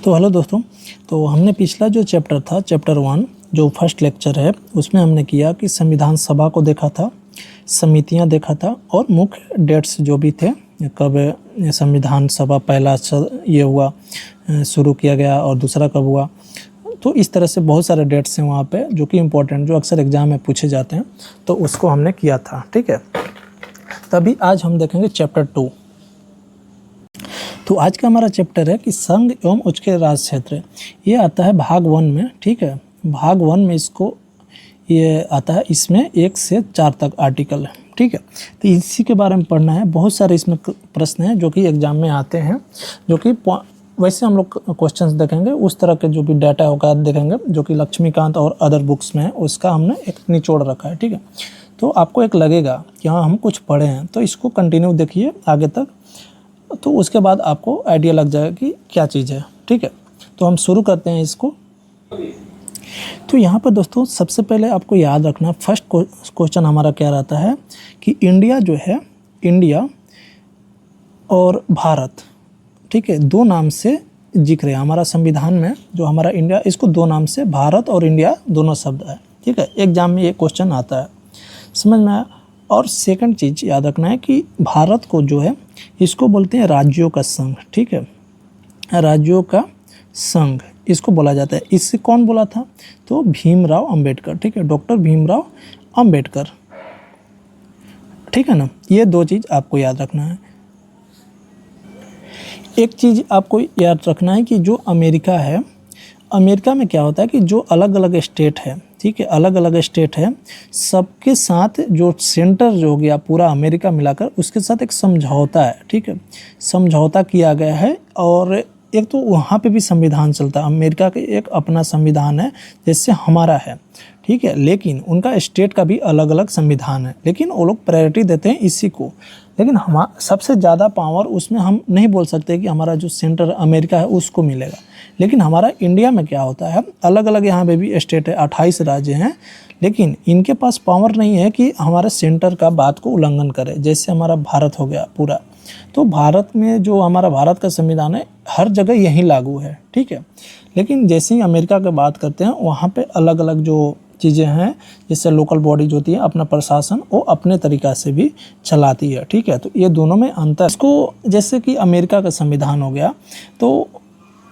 तो हेलो दोस्तों, तो हमने पिछला जो चैप्टर था, चैप्टर 1 जो फर्स्ट लेक्चर है, उसमें हमने किया कि संविधान सभा को देखा था, समितियां देखा था और मुख्य डेट्स जो भी थे, कब संविधान सभा पहला ये हुआ, शुरू किया गया और दूसरा कब हुआ। तो इस तरह से बहुत सारे डेट्स हैं वहाँ पे जो कि इम्पोर्टेंट, जो अक्सर एग्जाम में पूछे जाते हैं, तो उसको हमने किया था। ठीक है, तभी आज हम देखेंगे चैप्टर 2। तो आज का हमारा चैप्टर है कि संघ एवं उसके राज क्षेत्र। ये आता है भाग 1 में। ठीक है, भाग 1 में इसको ये आता है, इसमें 1 से 4 तक आर्टिकल है। ठीक है, तो इसी के बारे में पढ़ना है। बहुत सारे इसमें प्रश्न हैं जो कि एग्जाम में आते हैं, जो कि वैसे हम लोग क्वेश्चंस देखेंगे, उस तरह के जो भी डाटा होगा देखेंगे, जो कि लक्ष्मीकांत और अदर बुक्स में है, उसका हमने एक निचोड़ रखा है। ठीक है, तो आपको एक लगेगा कि हाँ हम कुछ पढ़े हैं, तो इसको कंटिन्यू देखिए आगे तक, तो उसके बाद आपको आइडिया लग जाएगा कि क्या चीज़ है। ठीक है, तो हम शुरू करते हैं इसको। तो यहाँ पर दोस्तों सबसे पहले आपको याद रखना, फर्स्ट क्वेश्चन हमारा क्या रहता है कि इंडिया जो है, इंडिया और भारत, ठीक है, 2 नाम से जिक्र है हमारा संविधान में। जो हमारा इंडिया, इसको 2 नाम से, भारत और इंडिया दोनों शब्द है। ठीक है, एग्जाम में ये क्वेश्चन आता है, समझ में आया। और सेकंड चीज़ याद रखना है कि भारत को जो है, इसको बोलते हैं राज्यों का संघ। ठीक है, राज्यों का संघ इसको बोला जाता है। इससे कौन बोला था? तो भीमराव अंबेडकर। ठीक है, डॉक्टर भीमराव अंबेडकर। ठीक है ना, ये 2 चीज़ आपको याद रखना है। एक चीज़ आपको याद रखना है कि जो अमेरिका है, अमेरिका में क्या होता है कि जो अलग अलग स्टेट है, ठीक है, अलग अलग स्टेट है, सबके साथ जो सेंटर जो हो गया पूरा अमेरिका मिलाकर, उसके साथ एक समझौता है। ठीक है, समझौता किया गया है। और एक तो वहाँ पे भी संविधान चलता है, अमेरिका का एक अपना संविधान है जैसे हमारा है। ठीक है, लेकिन उनका स्टेट का भी अलग अलग संविधान है, लेकिन वो लोग प्रायोरिटी देते हैं इसी को। लेकिन हम सबसे ज़्यादा पावर उसमें हम नहीं बोल सकते कि हमारा जो सेंटर अमेरिका है उसको मिलेगा। लेकिन हमारा इंडिया में क्या होता है, अलग अलग यहाँ पे भी स्टेट है, 28 राज्य हैं, लेकिन इनके पास पावर नहीं है कि हमारे सेंटर का बात को उल्लंघन करे। जैसे हमारा भारत हो गया पूरा, तो भारत में जो हमारा भारत का संविधान है, हर जगह यही लागू है। ठीक है, लेकिन जैसे ही अमेरिका की बात करते हैं, वहाँ पे अलग अलग जो चीज़ें हैं, जैसे लोकल बॉडीज होती है, अपना प्रशासन वो अपने तरीक़ा से भी चलाती है। ठीक है, तो ये दोनों में अंतर। इसको जैसे कि अमेरिका का संविधान हो गया, तो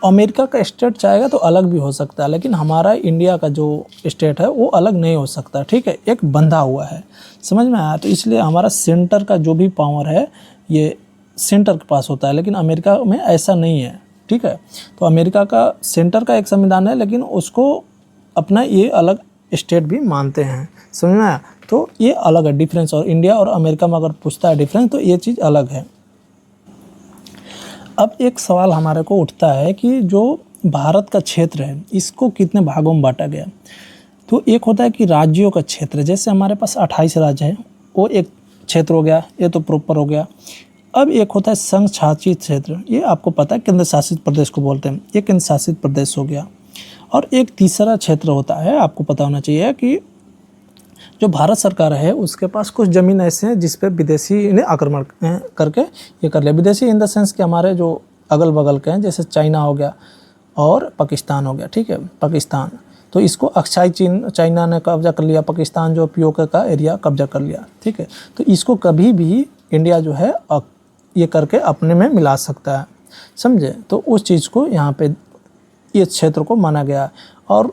अमेरिका का स्टेट चाहेगा तो अलग भी हो सकता है, लेकिन हमारा इंडिया का जो स्टेट है वो अलग नहीं हो सकता। ठीक है, एक बंधा हुआ है, समझ में आया। तो इसलिए हमारा सेंटर का जो भी पावर है ये सेंटर के पास होता है, लेकिन अमेरिका में ऐसा नहीं है। ठीक है, तो अमेरिका का सेंटर का एक संविधान है, लेकिन उसको अपना ये अलग स्टेट भी मानते हैं, समझ में आया। तो ये अलग है डिफरेंस। और इंडिया और अमेरिका में अगर पूछता है डिफरेंस, तो ये चीज़ अलग है। अब एक सवाल हमारे को उठता है कि जो भारत का क्षेत्र है, इसको कितने भागों में बांटा गया। तो एक होता है कि राज्यों का क्षेत्र, जैसे हमारे पास 28 राज्य है, वो एक क्षेत्र हो गया, ये तो प्रॉपर हो गया। अब एक होता है संघ शासित क्षेत्र, ये आपको पता है केंद्र शासित प्रदेश को बोलते हैं, ये केंद्र शासित प्रदेश हो गया। और एक तीसरा क्षेत्र होता है, आपको पता होना चाहिए कि जो भारत सरकार है उसके पास कुछ ज़मीन ऐसे हैं जिस पे विदेशी ने आक्रमण करके ये कर लिया। विदेशी इन द सेंस कि हमारे जो अगल बगल के हैं, जैसे चाइना हो गया और पाकिस्तान हो गया। ठीक है, पाकिस्तान, तो इसको अक्साई चाइना ने कब्जा कर लिया, पाकिस्तान जो पीओके का एरिया कब्जा कर लिया। ठीक है, तो इसको कभी भी इंडिया जो है ये करके अपने में मिला सकता है, समझे। तो उस चीज़ को यहाँ पे ये क्षेत्र को माना गया। और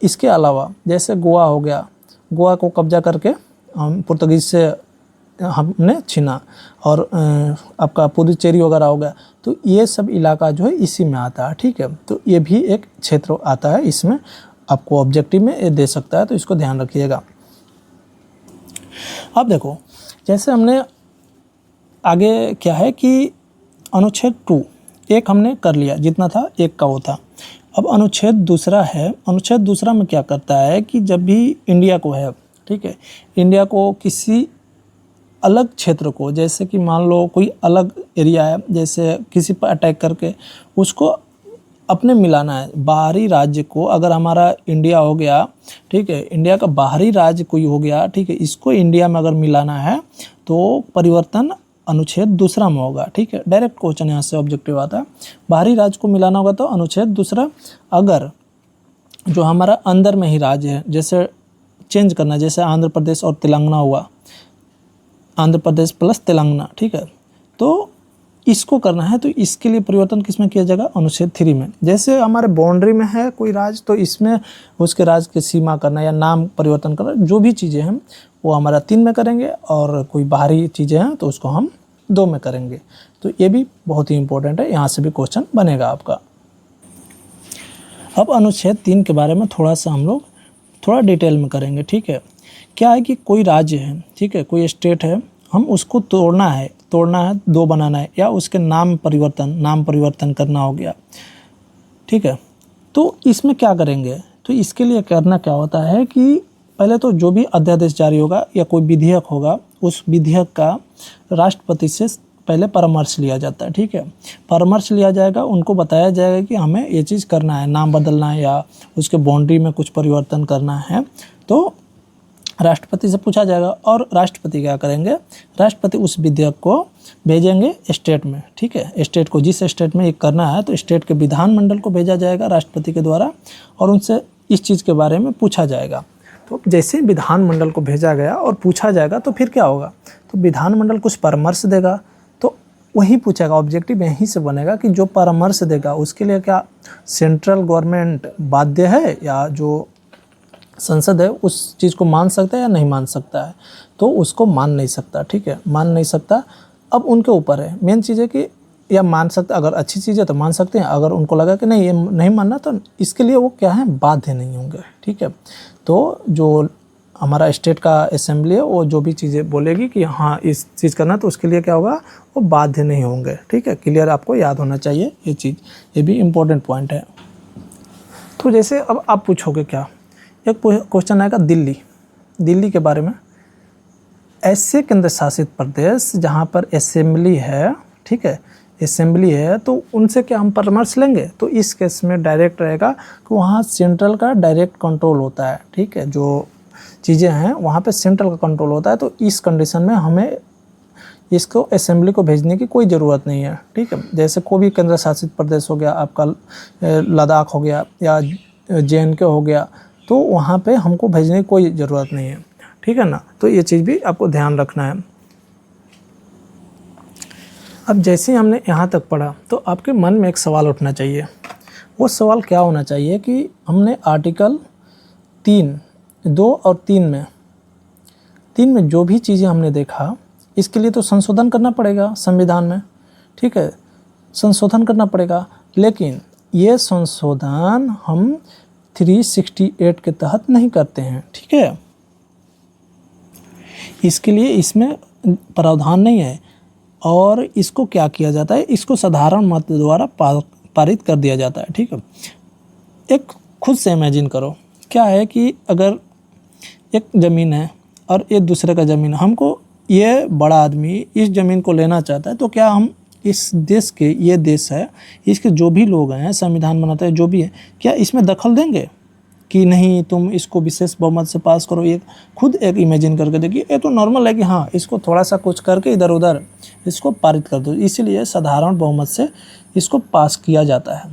इसके अलावा जैसे गोवा हो गया, गोवा को कब्जा करके हम पुर्तगीज से हमने छीना। और आपका पुदुचेरी वगैरह हो गया, तो ये सब इलाका जो है इसी में आता है। ठीक है, तो ये भी एक क्षेत्र आता है, इसमें आपको ऑब्जेक्टिव में ये दे सकता है, तो इसको ध्यान रखिएगा। अब देखो, जैसे हमने आगे क्या है कि अनुच्छेद 2 एक हमने कर लिया, जितना था एक का वो था। अब अनुच्छेद दूसरा है, अनुच्छेद दूसरा में क्या करता है कि जब भी इंडिया को है, ठीक है, इंडिया को किसी अलग क्षेत्र को, जैसे कि मान लो कोई अलग एरिया है, जैसे किसी पर अटैक करके उसको अपने मिलाना है, बाहरी राज्य को, अगर हमारा इंडिया हो गया, ठीक है, इंडिया का बाहरी राज्य कोई हो गया, ठीक है, इसको इंडिया में अगर मिलाना है तो परिवर्तन अनुच्छेद दूसरा में होगा, ठीक है। डायरेक्ट क्वेश्चन यहाँ से ऑब्जेक्टिव आता है। बाहरी राज्य को मिलाना होगा तो अनुच्छेद दूसरा। अगर जो हमारा अंदर में ही राज्य है, जैसे चेंज करना, जैसे आंध्र प्रदेश और तेलंगाना हुआ, आंध्र प्रदेश प्लस तेलंगाना, ठीक है, तो इसको करना है तो इसके लिए परिवर्तन किस में किया जाएगा, अनुच्छेद 3 में। जैसे हमारे बाउंड्री में है कोई राज्य तो इसमें उसके राज्य की सीमा करना या नाम परिवर्तन करना, जो भी चीज़ें हैं वो हमारा 3 में करेंगे, और कोई बाहरी चीज़ें हैं तो उसको हम 2 में करेंगे। तो ये भी बहुत ही इंपॉर्टेंट है, यहाँ से भी क्वेश्चन बनेगा आपका। अब अनुच्छेद 3 के बारे में थोड़ा सा हम लोग थोड़ा डिटेल में करेंगे, ठीक है। क्या है कि कोई राज्य है, ठीक है, कोई स्टेट है, हम उसको तोड़ना है 2 बनाना है, या उसके नाम परिवर्तन करना हो गया, ठीक है। तो इसमें क्या करेंगे, तो इसके लिए करना क्या होता है कि पहले तो जो भी अध्यादेश जारी होगा या कोई विधेयक होगा, उस विधेयक का राष्ट्रपति से पहले परामर्श लिया जाता है, ठीक है। परामर्श लिया जाएगा, उनको बताया जाएगा कि हमें ये चीज़ करना है, नाम बदलना है या उसके बाउंड्री में कुछ परिवर्तन करना है, तो राष्ट्रपति से पूछा जाएगा। और राष्ट्रपति क्या करेंगे, राष्ट्रपति उस विधेयक को भेजेंगे स्टेट में, ठीक है। स्टेट को, जिस स्टेट में ये करना है तो स्टेट के विधानमंडल को भेजा जाएगा राष्ट्रपति के द्वारा, और उनसे इस चीज़ के बारे में पूछा जाएगा। तो जैसे ही विधानमंडल को भेजा गया और पूछा जाएगा तो फिर क्या होगा, तो विधानमंडल कुछ परामर्श देगा, तो वही पूछेगा, ऑब्जेक्टिव यहीं से बनेगा कि जो परामर्श देगा उसके लिए क्या सेंट्रल गवर्नमेंट बाध्य है, या जो संसद है उस चीज़ को मान सकता है या नहीं मान सकता है, तो उसको मान नहीं सकता, ठीक है, मान नहीं सकता। अब उनके ऊपर है, मेन चीज़ है कि या मान सकता, अगर अच्छी चीज़ है तो मान सकते हैं, अगर उनको लगा कि नहीं ये नहीं मानना तो इसके लिए वो क्या है, बाध्य नहीं होंगे, ठीक है। तो जो हमारा स्टेट का असेंबली है वो जो भी चीज़ें बोलेगी कि हाँ इस चीज़ करना, तो उसके लिए क्या होगा, वो बाध्य नहीं होंगे, ठीक है। क्लियर, आपको याद होना चाहिए ये चीज़, ये भी इम्पोर्टेंट पॉइंट है। तो जैसे अब आप पूछोगे क्या, एक क्वेश्चन आएगा दिल्ली के बारे में। ऐसे केंद्र शासित प्रदेश जहाँ पर असेंबली है, ठीक है, असेंबली है, तो उनसे क्या हम परामर्श लेंगे, तो इस केस में डायरेक्ट रहेगा कि वहाँ सेंट्रल का डायरेक्ट कंट्रोल होता है, ठीक है। जो चीज़ें हैं वहाँ पे सेंट्रल का कंट्रोल होता है, तो इस कंडीशन में हमें इसको असेंबली को भेजने की कोई ज़रूरत नहीं है, ठीक है। जैसे कोई भी केंद्र शासित प्रदेश हो गया आपका, लद्दाख हो गया या JNK हो गया, तो वहाँ पे हमको भेजने की कोई ज़रूरत नहीं है, ठीक है ना। तो ये चीज़ भी आपको ध्यान रखना है। अब जैसे ही हमने यहाँ तक पढ़ा तो आपके मन में एक सवाल उठना चाहिए। वो सवाल क्या होना चाहिए कि हमने आर्टिकल 2 और 3 में जो भी चीज़ें हमने देखा, इसके लिए तो संशोधन करना पड़ेगा संविधान में, ठीक है, संशोधन करना पड़ेगा। लेकिन ये संशोधन हम 368 के तहत नहीं करते हैं, ठीक है। इसके लिए इसमें प्रावधान नहीं है, और इसको क्या किया जाता है, इसको साधारण मत द्वारा पारित कर दिया जाता है, ठीक है। एक खुद से इमेजिन करो, क्या है कि अगर एक ज़मीन है और एक दूसरे का ज़मीन, हमको ये बड़ा आदमी इस ज़मीन को लेना चाहता है, तो क्या हम इस देश के, ये देश है, इसके जो भी लोग हैं, संविधान बनाते हैं जो भी है, क्या इसमें दखल देंगे कि नहीं तुम इसको विशेष बहुमत से पास करो। ये खुद एक इमेजिन करके देखिए, ये तो नॉर्मल है कि हाँ इसको थोड़ा सा कुछ करके इधर उधर इसको पारित कर दो, इसीलिए साधारण बहुमत से इसको पास किया जाता है,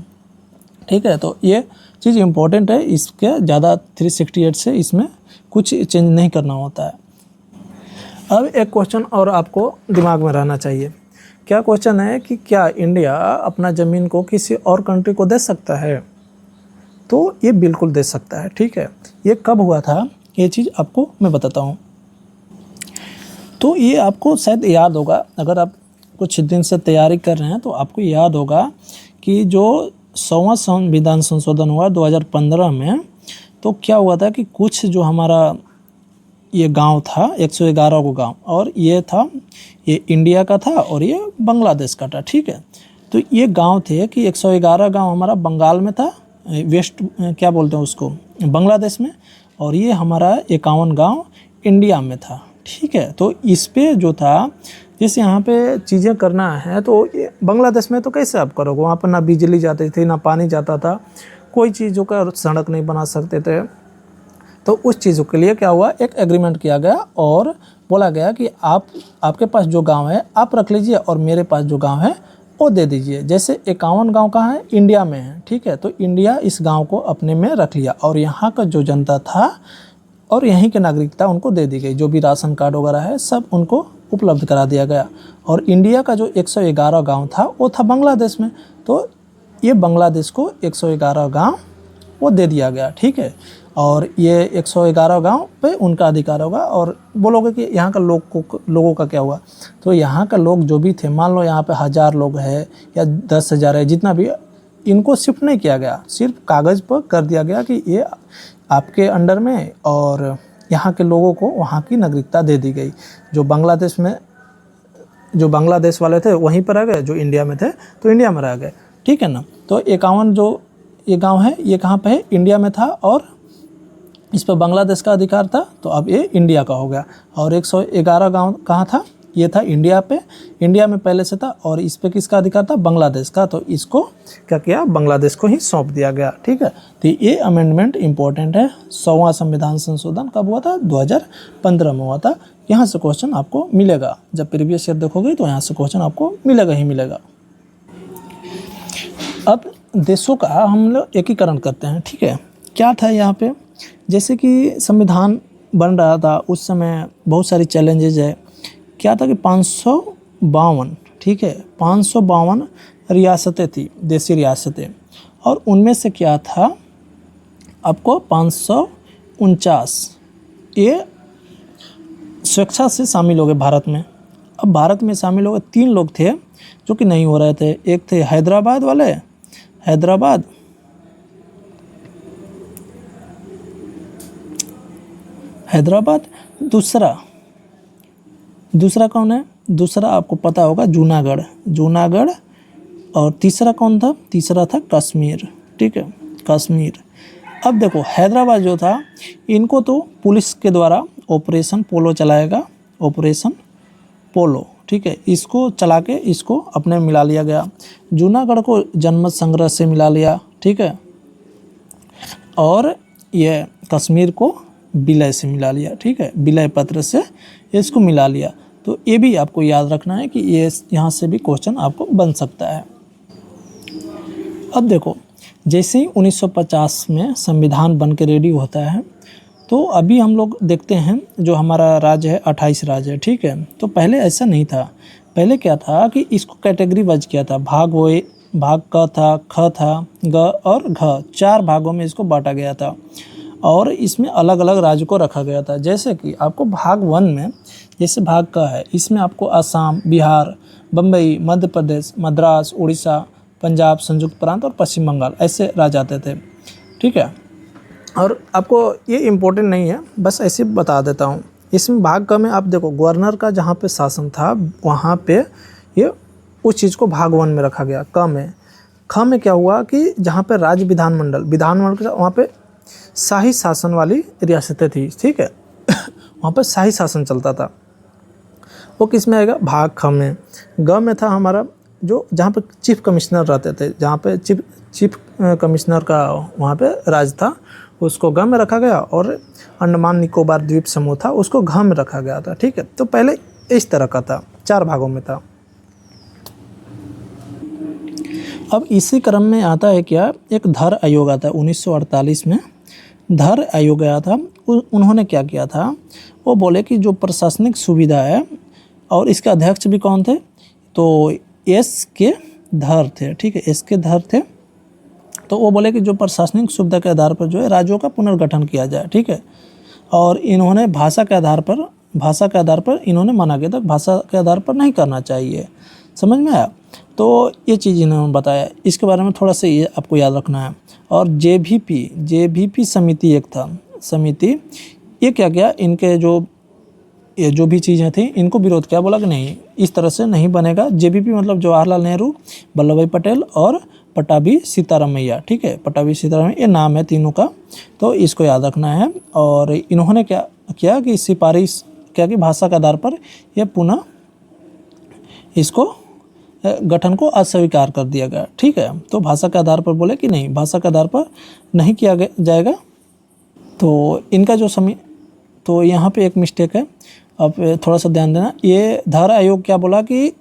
ठीक है। तो ये चीज़ इम्पोर्टेंट है, इसके ज़्यादा 368 से इसमें कुछ चेंज नहीं करना होता है। अब एक क्वेश्चन और आपको दिमाग में रहना चाहिए। क्या क्वेश्चन है कि क्या इंडिया अपना ज़मीन को किसी और कंट्री को दे सकता है, तो ये बिल्कुल दे सकता है, ठीक है। ये कब हुआ था, ये चीज़ आपको मैं बताता हूँ। तो ये आपको शायद याद होगा, अगर आप कुछ दिन से तैयारी कर रहे हैं तो आपको याद होगा कि जो 100वां संविधान संशोधन हुआ 2015 में, तो क्या हुआ था कि कुछ जो हमारा ये गांव था 111 को गांव, और ये इंडिया का था और ये बांग्लादेश का था, ठीक है। तो ये गांव थे कि 111 गांव हमारा बंगाल में था, वेस्ट क्या बोलते हैं उसको, बांग्लादेश में, और ये हमारा 51 गांव इंडिया में था, ठीक है। तो इस पे जो था, जैसे यहाँ पे चीज़ें करना है तो बांग्लादेश में तो कैसे आप करोगे, वहाँ पर ना बिजली जाती थी ना पानी जाता था, कोई चीज़ों का सड़क नहीं बना सकते थे। तो उस चीज़ों के लिए क्या हुआ, एक एग्रीमेंट किया गया और बोला गया कि आपके पास जो गांव है आप रख लीजिए और मेरे पास जो गांव है वो दे दीजिए। जैसे 51 गांव कहाँ है, इंडिया में है, ठीक है। तो इंडिया इस गांव को अपने में रख लिया और यहाँ का जो जनता था और यहीं के नागरिकता उनको दे दी गई। जो भी राशन कार्ड वगैरह है सब उनको उपलब्ध करा दिया गया। और इंडिया का जो 111 गांव था वो था बांग्लादेश में, तो ये बांग्लादेश को 111 गांव वो दे दिया गया, ठीक है। और ये 111 गांव पे उनका अधिकार होगा। और बोलोगे कि यहाँ का लोगों का क्या हुआ, तो यहाँ का लोग जो भी थे, मान लो यहाँ पे 1000 लोग है या 10,000 है, जितना भी, इनको शिफ्ट नहीं किया गया, सिर्फ कागज़ पर कर दिया गया कि ये आपके अंडर में, और यहाँ के लोगों को वहाँ की नागरिकता दे दी गई। जो बांग्लादेश वाले थे वहीं पर रह गए, जो इंडिया में थे तो इंडिया में रह गए, ठीक है ना। तो 51 जो ये गांव है ये कहाँ पे है, इंडिया में था और इस पर बांग्लादेश का अधिकार था, तो अब ये इंडिया का हो गया। और 111 गांव कहाँ था, ये था इंडिया में पहले से था, और इस पे किसका अधिकार था, बांग्लादेश का। तो इसको क्या किया, बांग्लादेश को ही सौंप दिया गया, ठीक है। तो ये अमेंडमेंट इंपॉर्टेंट है। 100वां संविधान संशोधन कब हुआ था, 2015 में हुआ था। यहाँ से क्वेश्चन आपको मिलेगा, जब प्रीवियस ईयर देखोगे तो यहाँ से क्वेश्चन आपको मिलेगा ही मिलेगा। अब देशों का हम लोग एकीकरण करते हैं, ठीक है। क्या था यहाँ पे, जैसे कि संविधान बन रहा था उस समय बहुत सारी चैलेंजेज है। क्या था कि 552, ठीक है, 552 रियासतें थी, देसी रियासतें, और उनमें से क्या था आपको 549 ये स्वेच्छा से शामिल हो गए भारत में। अब भारत में शामिल हो गए 3 लोग थे जो कि नहीं हो रहे थे। एक थे हैदराबाद वाले, हैदराबाद, दूसरा कौन है, दूसरा आपको पता होगा जूनागढ़, और तीसरा कौन था, तीसरा था कश्मीर, ठीक है, कश्मीर। अब देखो हैदराबाद जो था, इनको तो पुलिस के द्वारा ऑपरेशन पोलो चलाएगा, ऑपरेशन पोलो, ठीक है, इसको चला के इसको अपने मिला लिया गया। जूनागढ़ को जनमत संग्रह से मिला लिया, ठीक है, और ये कश्मीर को विलय से मिला लिया, ठीक है, विलय पत्र से इसको मिला लिया। तो ये भी आपको याद रखना है कि ये यहाँ से भी क्वेश्चन आपको बन सकता है। अब देखो, जैसे ही 1950 में संविधान बन के रेडी होता है, तो अभी हम लोग देखते हैं जो हमारा राज्य है 28 राज्य है, ठीक है। तो पहले ऐसा नहीं था। पहले क्या था कि इसको कैटेगरी वाइज किया था, भाग क था, ख था, ग और घ, 4 भागों में इसको बांटा गया था और इसमें अलग अलग राज्य को रखा गया था। जैसे कि आपको भाग 1 में, जैसे भाग क है, इसमें आपको असम, बिहार, बम्बई, मध्य प्रदेश, मद्रास, उड़ीसा, पंजाब, संयुक्त प्रांत और पश्चिम बंगाल ऐसे राज्य आते थे, ठीक है। और आपको ये इम्पोर्टेंट नहीं है, बस ऐसे बता देता हूँ। इसमें भाग क में आप देखो, गवर्नर का जहाँ पे शासन था वहाँ पे ये उस चीज़ को भाग 1 में रखा गया। क में, ख में क्या हुआ कि जहाँ पे राज्य विधानमंडल वहाँ पे शाही शासन वाली रियासतें थी, ठीक है वहाँ पे शाही शासन चलता था। वो किस में आएगा, भाग ख में। ग में था हमारा जो जहाँ पे चीफ कमिश्नर रहते थे, जहाँ पे चीफ कमिश्नर का वहाँ पे राज था, उसको ग में रखा गया। और अंडमान निकोबार द्वीप समूह था, उसको घ में रखा गया था, ठीक है। तो पहले इस तरह का था, 4 भागों में था। अब इसी क्रम में आता है क्या, एक धर आयोग आता है 1948 में। धर आयोग आया था, उन्होंने क्या किया था, वो बोले कि जो प्रशासनिक सुविधा है, और इसके अध्यक्ष भी कौन थे, तो एस के धर थे, ठीक है, एस के धर थे। तो वो बोले कि जो प्रशासनिक सुविधा के आधार पर जो है राज्यों का पुनर्गठन किया जाए, ठीक है। और इन्होंने भाषा के आधार पर इन्होंने मना किया था, भाषा के आधार पर नहीं करना चाहिए, समझ में आया। तो ये चीज़ इन्होंने बताया, इसके बारे में थोड़ा सा ये आपको याद रखना है। और जेवीपी समिति एक था, समिति, ये क्या किया, इनके जो भी चीज़ें थी इनको विरोध किया, बोला कि नहीं इस तरह से नहीं बनेगा। जेवीपी मतलब जवाहरलाल नेहरू, वल्लभ भाई पटेल और पट्टाभी सीतारामैया, ठीक है, पट्टाभी सीतारामैया ये नाम है तीनों का, तो इसको याद रखना है। और इन्होंने क्या किया कि सिफारिश क्या कि भाषा के आधार पर यह पुनः इसको गठन को अस्वीकार कर दिया गया, ठीक है। तो भाषा के आधार पर बोले कि नहीं, भाषा के आधार पर नहीं किया जाएगा। तो इनका जो तो यहाँ पे एक मिस्टेक है, अब थोड़ा सा ध्यान देना, ये धारा आयोग क्या बोला कि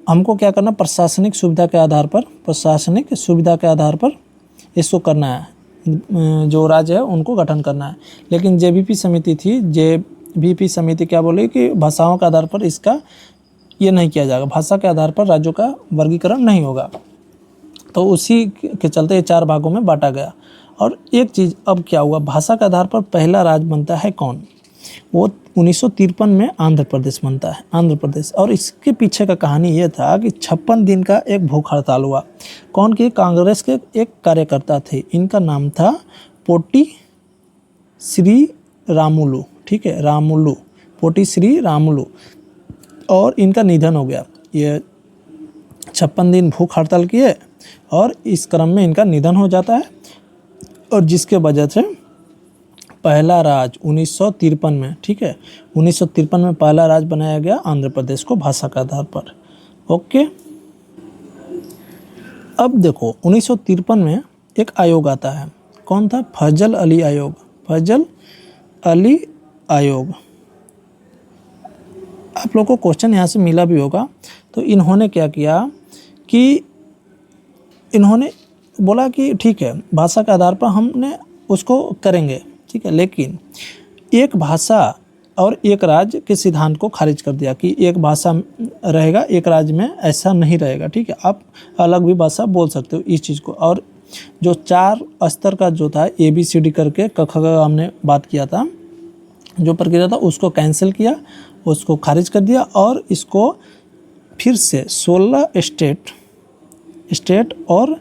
हमको क्या करना, प्रशासनिक सुविधा के आधार पर इसको करना है, जो राज्य है उनको गठन करना है। लेकिन जेबीपी समिति क्या बोली कि भाषाओं के आधार पर इसका ये नहीं किया जाएगा, भाषा के आधार पर राज्यों का वर्गीकरण नहीं होगा। तो उसी के चलते ये 4 भागों में बांटा गया। और एक चीज़ अब क्या हुआ, भाषा के आधार पर पहला राज्य बनता है कौन, वो 1953 में आंध्र प्रदेश बनता है, आंध्र प्रदेश। और इसके पीछे का कहानी ये था कि 56 दिन का एक भूख हड़ताल हुआ। कौन की, कांग्रेस के एक कार्यकर्ता थे, इनका नाम था पोटी श्री रामुलु, ठीक है, रामुलु, पोटी श्री रामुलु, और इनका निधन हो गया। ये 56 दिन भूख हड़ताल किए और इस क्रम में इनका निधन हो जाता है, और जिसके वजह से पहला राज्य 1953 में, ठीक है, 1953 में पहला राज्य बनाया गया आंध्र प्रदेश को भाषा के आधार पर। ओके, अब देखो 1953 में एक आयोग आता है, कौन था, फजल अली आयोग, फजल अली आयोग। आप लोगों को क्वेश्चन यहाँ से मिला भी होगा। तो इन्होंने क्या किया कि इन्होंने बोला कि ठीक है, भाषा के आधार पर हमने उसको करेंगे, ठीक है, लेकिन एक भाषा और एक राज्य के सिद्धांत को खारिज कर दिया कि एक भाषा रहेगा, एक राज्य में ऐसा नहीं रहेगा, ठीक है, आप अलग भी भाषा बोल सकते हो इस चीज़ को। और जो 4 स्तर का जो था ABCD करके क ख ग हमने बात किया था, जो प्रक्रिया था उसको कैंसिल किया, उसको खारिज कर दिया, और इसको फिर से 16 स्टेट और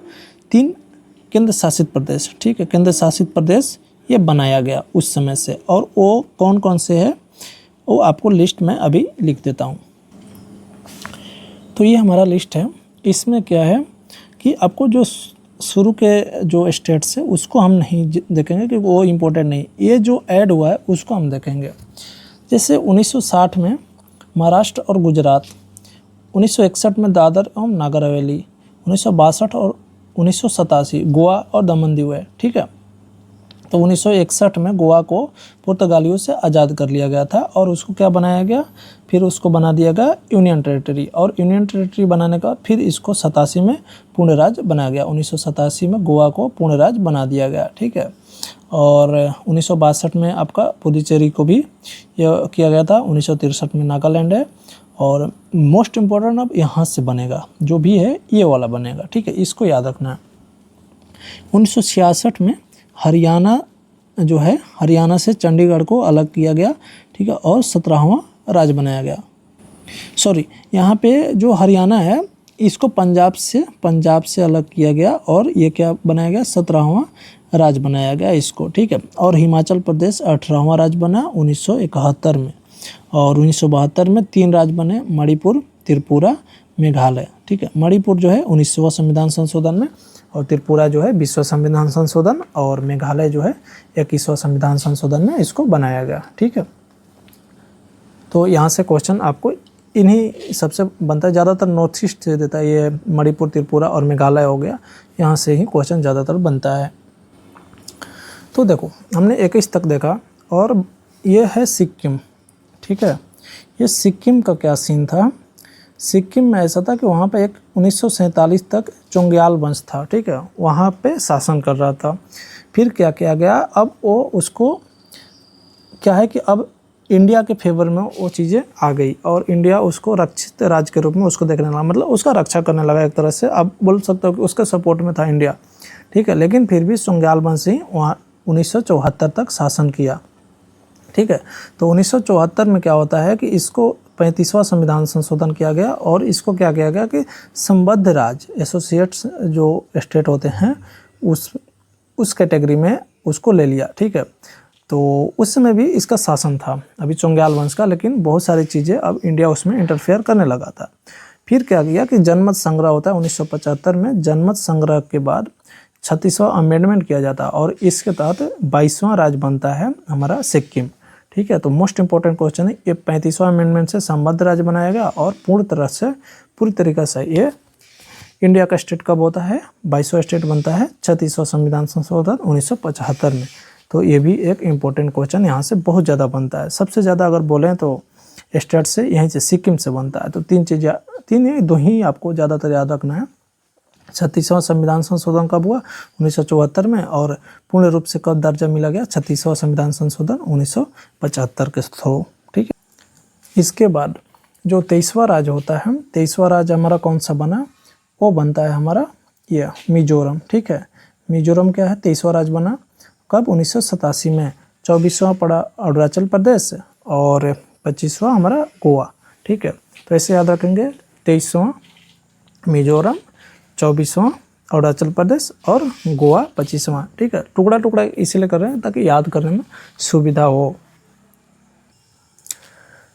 3 केंद्र शासित प्रदेश, ठीक है, केंद्र शासित प्रदेश ये बनाया गया उस समय से। और वो कौन कौन से है वो आपको लिस्ट में अभी लिख देता हूँ। तो ये हमारा लिस्ट है, इसमें क्या है कि आपको जो शुरू के जो स्टेट्स है उसको हम नहीं देखेंगे क्योंकि वो इम्पोर्टेंट नहीं, ये जो ऐड हुआ है उसको हम देखेंगे। जैसे 1960 में महाराष्ट्र और गुजरात, 1961 में दादर और नागर हवेली, 1962 और 1987 गोवा और दमन दीव है, ठीक है। तो 1961 में गोवा को पुर्तगालियों से आज़ाद कर लिया गया था और उसको क्या बनाया गया, फिर उसको बना दिया गया यूनियन टेरिटरी, और यूनियन टेरिटरी बनाने का फिर इसको 87 में पूर्ण राज्य बनाया गया। 1987 में गोवा को पूर्ण राज्य बना दिया गया, ठीक है। और 1962 में आपका पुदुचेरी को भी यह किया गया था। 1963 में नागालैंड है, और मोस्ट इम्पोर्टेंट अब यहाँ से बनेगा, जो भी है ये वाला बनेगा, ठीक है, इसको याद रखना है। 1966 में हरियाणा जो है, हरियाणा से चंडीगढ़ को अलग किया गया, ठीक है, और 17वां राज्य बनाया गया। सॉरी, यहाँ पे जो हरियाणा है इसको पंजाब से अलग किया गया, और ये क्या बनाया गया, 17वां राज्य बनाया गया इसको, ठीक है। और हिमाचल प्रदेश 18वां राज्य बना 1971 में, और 1972 में 3 राज्य बने, मणिपुर, त्रिपुरा, मेघालय, ठीक है। मणिपुर जो है 19वां संविधान संशोधन में, और त्रिपुरा जो है 20वां संविधान संशोधन, और मेघालय जो है 21वां संविधान संशोधन में इसको बनाया गया, ठीक है। तो यहाँ से क्वेश्चन आपको इन्हीं सबसे बनता है, ज़्यादातर नॉर्थ ईस्ट से देता है, ये मणिपुर, त्रिपुरा और मेघालय हो गया, यहाँ से ही क्वेश्चन ज़्यादातर बनता है। तो देखो हमने 21 तक देखा, और ये है सिक्किम, ठीक है। ये सिक्किम का क्या सीन था, सिक्किम में ऐसा था कि वहाँ पे एक 1947 तक चोंग्याल वंश था, ठीक है, वहाँ पे शासन कर रहा था। फिर क्या किया गया, अब वो उसको क्या है कि अब इंडिया के फेवर में वो चीज़ें आ गई, और इंडिया उसको रक्षित राज्य के रूप में उसको देखने लगा, मतलब उसका रक्षा करने लगा एक तरह से। आप बोल सकते हो कि उसके सपोर्ट में था इंडिया, ठीक है। लेकिन फिर भी चोंग्याल वंश ही वहाँ 1974 तक शासन किया, ठीक है। तो 1974 में क्या होता है कि इसको 35वां संविधान संशोधन किया गया, और इसको क्या किया गया कि संबद्ध राज्य, एसोसिएट्स जो स्टेट होते हैं उस कैटेगरी में उसको ले लिया, ठीक है। तो उस समय भी इसका शासन था अभी चोंग्याल वंश का, लेकिन बहुत सारी चीज़ें अब इंडिया उसमें इंटरफेयर करने लगा था। फिर क्या किया कि जनमत संग्रह होता है 1975 में, जनमत संग्रह के बाद 36वां अमेंडमेंट किया जाता है, और इसके तहत 22वां राज्य बनता है हमारा सिक्किम, ठीक है। तो मोस्ट इंपॉर्टेंट क्वेश्चन है, ये 35वां अमेंडमेंट से संबद्ध राज्य बनाया गया, और पूरी तरीके से ये इंडिया का स्टेट कब होता है, 22वां स्टेट बनता है 36वां संविधान संशोधन 1975 में। तो ये भी एक इम्पोर्टेंट क्वेश्चन यहाँ से बहुत ज़्यादा बनता है। सबसे ज़्यादा अगर बोलें तो स्टेट से, यहीं से सिक्किम से बनता है। तो दो ही आपको ज़्यादातर याद रखना है। 36वां संविधान संशोधन कब हुआ? 1974 में। और पूर्ण रूप से कब दर्जा मिला गया? 36वां संविधान संशोधन 1975 के थ्रू। ठीक है। इसके बाद जो 23वां राज्य होता है, 23वां राज्य हमारा कौन सा बना? वो बनता है हमारा ये मिजोरम। ठीक है। मिजोरम क्या है? 23वां राज्य बना कब? 1987 में। 24वां पड़ा अरुणाचल प्रदेश और 25वां हमारा गोवा। ठीक है। तो ऐसे याद रखेंगे, 23वां मिजोरम, 24वां अरुणाचल प्रदेश और गोवा 25वां। ठीक है। टुकड़ा टुकड़ा इसीलिए कर रहे हैं ताकि याद करने में सुविधा हो।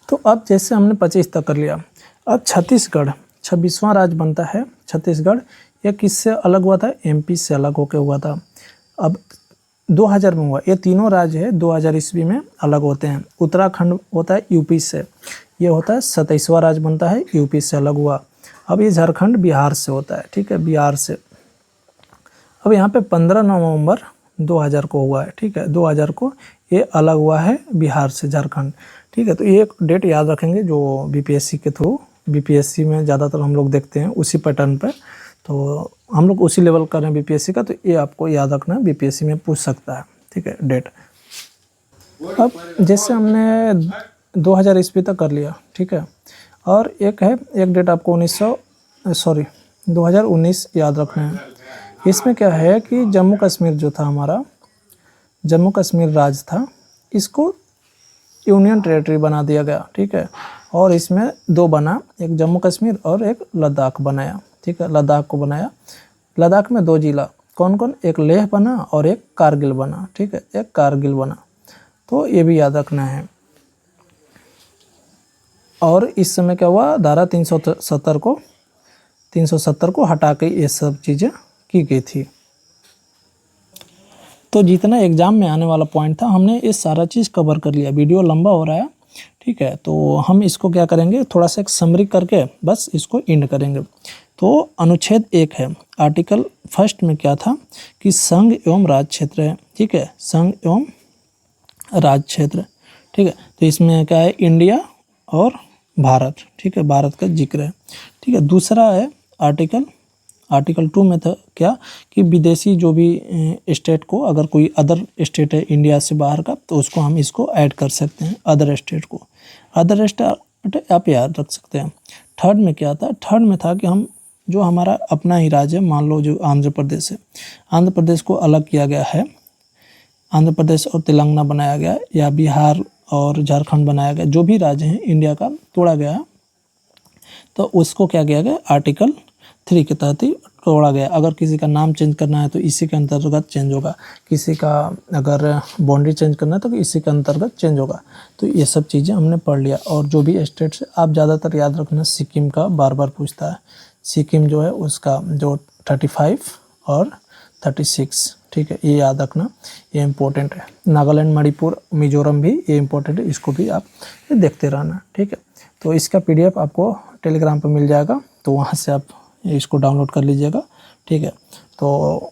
तो अब जैसे हमने 25 तक कर लिया, अब छत्तीसगढ़ 26वां राज्य बनता है। छत्तीसगढ़ ये किससे अलग हुआ था? एमपी से अलग होकर हुआ था। अब 2000 में हुआ। ये तीनों राज्य है 2000 ईस्वी में अलग होते हैं। उत्तराखंड होता है यूपी से, ये होता है 27वां राज्य बनता है, यूपी से अलग हुआ। अब ये झारखंड बिहार से होता है। ठीक है, बिहार से। अब यहाँ पे 15 नवंबर 2000 को हुआ है। ठीक है, 2000 को ये अलग हुआ है बिहार से झारखंड। ठीक है। तो ये एक डेट याद रखेंगे जो बीपीएससी के थ्रू, बीपीएससी में ज़्यादातर हम लोग देखते हैं उसी पैटर्न पर। तो हम लोग उसी लेवल कर रहे हैं बीपीएससी का, तो ये आपको याद रखना है, बीपीएससी में पूछ सकता है। ठीक है, डेट। अब जैसे हमने 2000 ईस्वी तक कर लिया। ठीक है। और एक है, एक डेट आपको 2019 याद रखना है। इसमें क्या है कि जम्मू कश्मीर जो था हमारा, जम्मू कश्मीर राज्य था, इसको यूनियन टेरेटरी बना दिया गया। ठीक है। और इसमें दो बना, एक जम्मू कश्मीर और एक लद्दाख बनाया। ठीक है, लद्दाख को बनाया। लद्दाख में 2 जिला, कौन कौन? एक लेह बना और एक कारगिल बना। ठीक है, एक कारगिल बना। तो ये भी याद रखना है। और इस समय क्या हुआ? धारा 370 को हटा के ये सब चीज़ें की गई थी। तो जितना एग्ज़ाम में आने वाला पॉइंट था, हमने ये सारा चीज़ कवर कर लिया। वीडियो लंबा हो रहा है। ठीक है, तो हम इसको क्या करेंगे, थोड़ा सा एक समरी करके बस इसको एंड करेंगे। तो अनुच्छेद 1 है, आर्टिकल 1 में क्या था कि संघ एवं राज्य क्षेत्र है। ठीक है, संघ एवं राज्य क्षेत्र। ठीक है। तो इसमें क्या है? इंडिया और भारत। ठीक है, भारत का जिक्र है। ठीक है। दूसरा है आर्टिकल 2 में था क्या कि विदेशी जो भी स्टेट को, अगर कोई अदर स्टेट है इंडिया से बाहर का, तो उसको हम इसको ऐड कर सकते हैं, अदर स्टेट को। अदर स्टेट आप याद रख सकते हैं। थर्ड में क्या था? थर्ड में था कि हम जो हमारा अपना ही राज्य है, मान लो जो आंध्र प्रदेश है, आंध्र प्रदेश को अलग किया गया है, आंध्र प्रदेश और तेलंगाना बनाया गया, या बिहार और झारखंड बनाया गया, जो भी राज्य हैं इंडिया का तोड़ा गया, तो उसको क्या किया गया? आर्टिकल 3 के तहत ही तोड़ा गया। अगर किसी का नाम चेंज करना है तो इसी के अंतर्गत चेंज होगा, किसी का अगर बाउंड्री चेंज करना है तो इसी के अंतर्गत चेंज होगा। तो ये सब चीज़ें हमने पढ़ लिया। और जो भी स्टेट से आप ज़्यादातर याद रखना, सिक्किम का बार बार पूछता है। सिक्किम जो है उसका जो 35 और 36, ठीक है, ये याद रखना, ये इम्पोर्टेंट है। नागालैंड, मणिपुर, मिजोरम भी ये इम्पोर्टेंट है, इसको भी आप देखते रहना। ठीक है। तो इसका PDF आपको टेलीग्राम पर मिल जाएगा, तो वहाँ से आप इसको डाउनलोड कर लीजिएगा। ठीक है। तो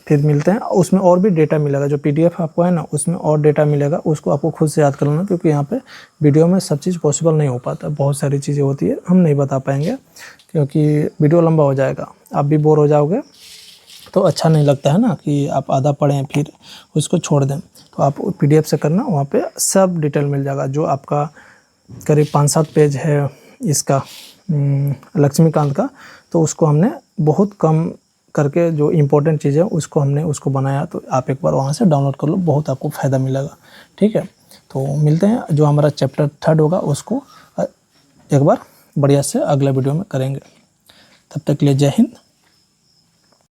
फिर मिलते हैं। उसमें और भी डेटा मिलेगा, जो PDF आपको है ना, उसमें और डेटा मिलेगा, उसको आपको खुद से याद कर लेना, क्योंकि यहाँ पे वीडियो में सब चीज़ पॉसिबल नहीं हो पाता, बहुत सारी चीज़ें होती है, हम नहीं बता पाएंगे क्योंकि वीडियो लंबा हो जाएगा, आप भी बोर हो जाओगे, तो अच्छा नहीं लगता है ना कि आप आधा पढ़ें फिर उसको छोड़ दें। तो आप PDF से करना, वहाँ पे सब डिटेल मिल जाएगा। जो आपका करीब 5-7 पेज है इसका लक्ष्मीकांत का, तो उसको हमने बहुत कम करके जो इम्पोर्टेंट चीज़ है उसको हमने उसको बनाया। तो आप एक बार वहाँ से डाउनलोड कर लो, बहुत आपको फ़ायदा मिलेगा। ठीक है। तो मिलते हैं, जो हमारा चैप्टर 3 होगा उसको एक बार बढ़िया से अगला वीडियो में करेंगे। तब तक के लिए जय हिंद।